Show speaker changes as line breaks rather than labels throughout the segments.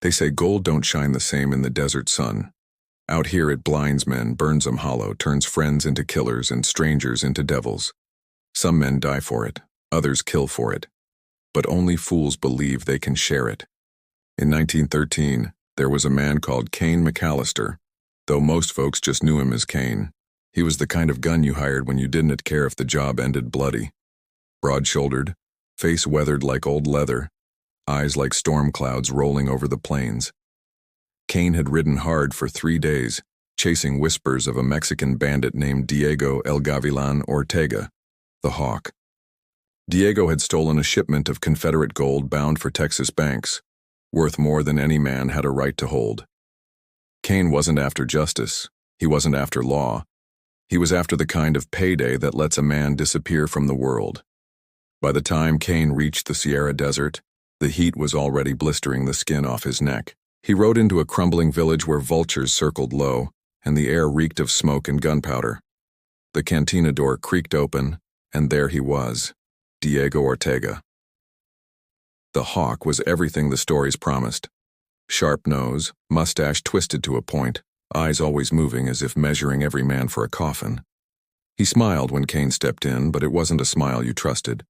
They say gold don't shine the same in the desert sun. Out here it blinds men, burns them hollow, turns friends into killers and strangers into devils. Some men die for it, others kill for it. But only fools believe they can share it. In 1913, there was a man called Cain McCallister, though most folks just knew him as Cain. He was the kind of gun you hired when you didn't care if the job ended bloody. Broad-shouldered, face weathered like old leather, eyes like storm clouds rolling over the plains. Cain had ridden hard for 3 days, chasing whispers of a Mexican bandit named Diego El Gavilán Ortega, the Hawk. Diego had stolen a shipment of Confederate gold bound for Texas banks, worth more than any man had a right to hold. Cain wasn't after justice. He wasn't after law. He was after the kind of payday that lets a man disappear from the world. By the time Cain reached the Sierra Desert, the heat was already blistering the skin off his neck. He rode into a crumbling village where vultures circled low, and the air reeked of smoke and gunpowder. The cantina door creaked open, and there he was, Diego Ortega. The Hawk was everything the stories promised. Sharp nose, mustache twisted to a point, eyes always moving as if measuring every man for a coffin. He smiled when Cain stepped in, but it wasn't a smile you trusted.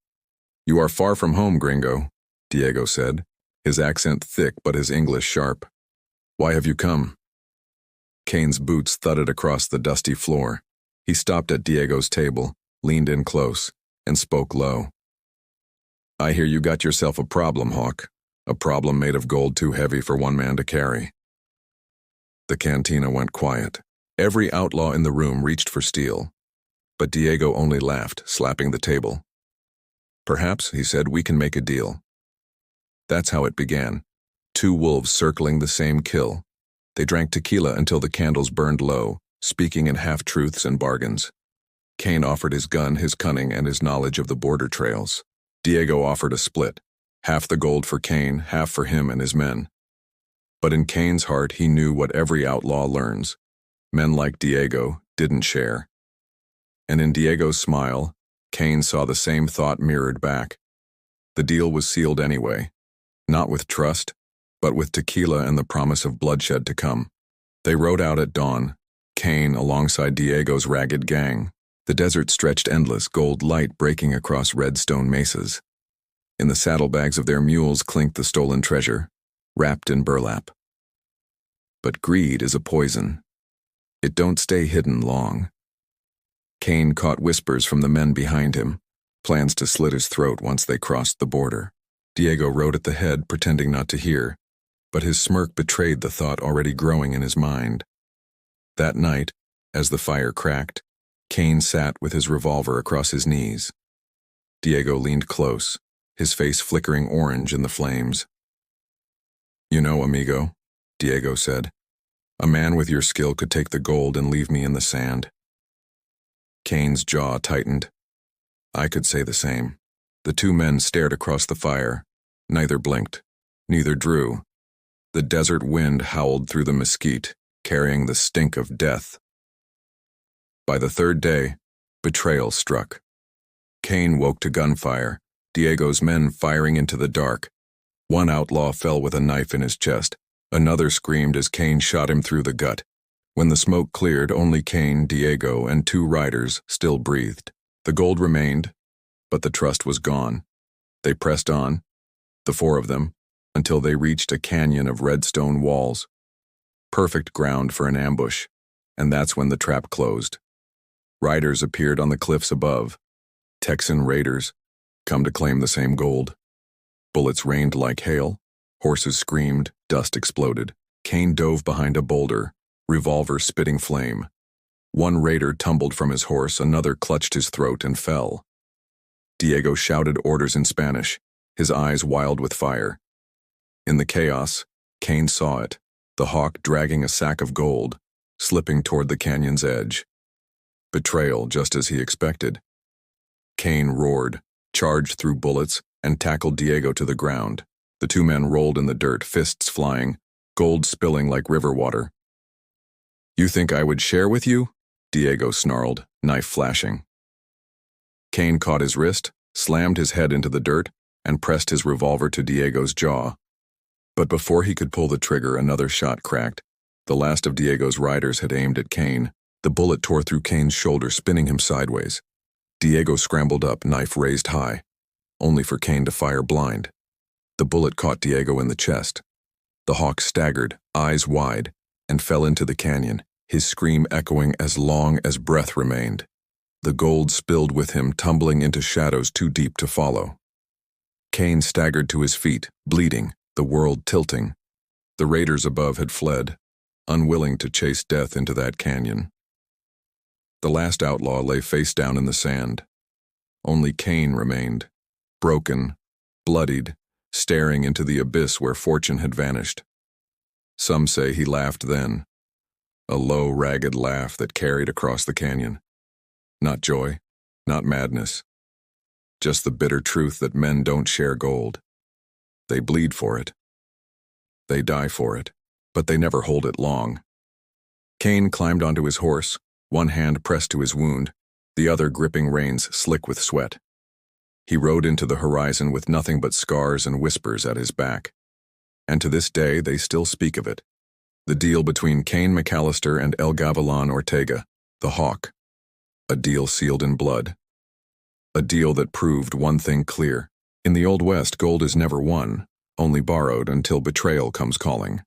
"You are far from home, gringo," Diego said, his accent thick but his English sharp. "Why have you come?" Cain's boots thudded across the dusty floor. He stopped at Diego's table, leaned in close, and spoke low. "I hear you got yourself a problem, Hawk. A problem made of gold too heavy for one man to carry." The cantina went quiet. Every outlaw in the room reached for steel. But Diego only laughed, slapping the table. "Perhaps," he said, "we can make a deal." That's how it began. 2 wolves circling the same kill. They drank tequila until the candles burned low, speaking in half-truths and bargains. Cain offered his gun, his cunning, and his knowledge of the border trails. Diego offered a split. Half the gold for Cain, half for him and his men. But in Cain's heart, he knew what every outlaw learns. Men like Diego didn't share. And in Diego's smile, Cain saw the same thought mirrored back. The deal was sealed anyway. Not with trust, but with tequila and the promise of bloodshed to come. They rode out at dawn, Cain alongside Diego's ragged gang. The desert stretched endless, gold light breaking across red stone mesas. In the saddlebags of their mules clinked the stolen treasure, wrapped in burlap. But greed is a poison. It don't stay hidden long. Cain caught whispers from the men behind him, plans to slit his throat once they crossed the border. Diego rode at the head, pretending not to hear, but his smirk betrayed the thought already growing in his mind. That night, as the fire cracked, Cain sat with his revolver across his knees. Diego leaned close, his face flickering orange in the flames. "You know, amigo," Diego said, "a man with your skill could take the gold and leave me in the sand." Cain's jaw tightened. "I could say the same." The 2 men stared across the fire. Neither blinked. Neither drew. The desert wind howled through the mesquite, carrying the stink of death. By the 3rd day, betrayal struck. Cain woke to gunfire, Diego's men firing into the dark. One outlaw fell with a knife in his chest. Another screamed as Cain shot him through the gut. When the smoke cleared, only Cain, Diego, and 2 riders still breathed. The gold remained, but the trust was gone. They pressed on, the 4 of them, until they reached a canyon of red stone walls. Perfect ground for an ambush, and that's when the trap closed. Riders appeared on the cliffs above. Texan raiders, come to claim the same gold. Bullets rained like hail. Horses screamed, dust exploded. Cain dove behind a boulder, revolver spitting flame. One raider tumbled from his horse, another clutched his throat and fell. Diego shouted orders in Spanish, his eyes wild with fire. In the chaos, Cain saw it, the Hawk dragging a sack of gold, slipping toward the canyon's edge. Betrayal, just as he expected. Cain roared, charged through bullets, and tackled Diego to the ground. The 2 men rolled in the dirt, fists flying, gold spilling like river water. "You think I would share with you?" Diego snarled, knife flashing. Cain caught his wrist, slammed his head into the dirt, and pressed his revolver to Diego's jaw. But before he could pull the trigger, another shot cracked. The last of Diego's riders had aimed at Cain. The bullet tore through Cain's shoulder, spinning him sideways. Diego scrambled up, knife raised high, only for Cain to fire blind. The bullet caught Diego in the chest. The hawk staggered, eyes wide, and fell into the canyon, his scream echoing as long as breath remained. The gold spilled with him, tumbling into shadows too deep to follow. Cain staggered to his feet, bleeding, the world tilting. The raiders above had fled, unwilling to chase death into that canyon. The last outlaw lay face down in the sand. Only Cain remained, broken, bloodied, staring into the abyss where fortune had vanished. Some say he laughed then, a low, ragged laugh that carried across the canyon. Not joy, not madness, just the bitter truth that men don't share gold. They bleed for it. They die for it, but they never hold it long. Cain climbed onto his horse, one hand pressed to his wound, the other gripping reins slick with sweat. He rode into the horizon with nothing but scars and whispers at his back. And to this day they still speak of it. The deal between Cain McCallister and El Gavilán Ortega, the hawk. A deal sealed in blood. A deal that proved one thing clear. In the Old West, gold is never won, only borrowed until betrayal comes calling.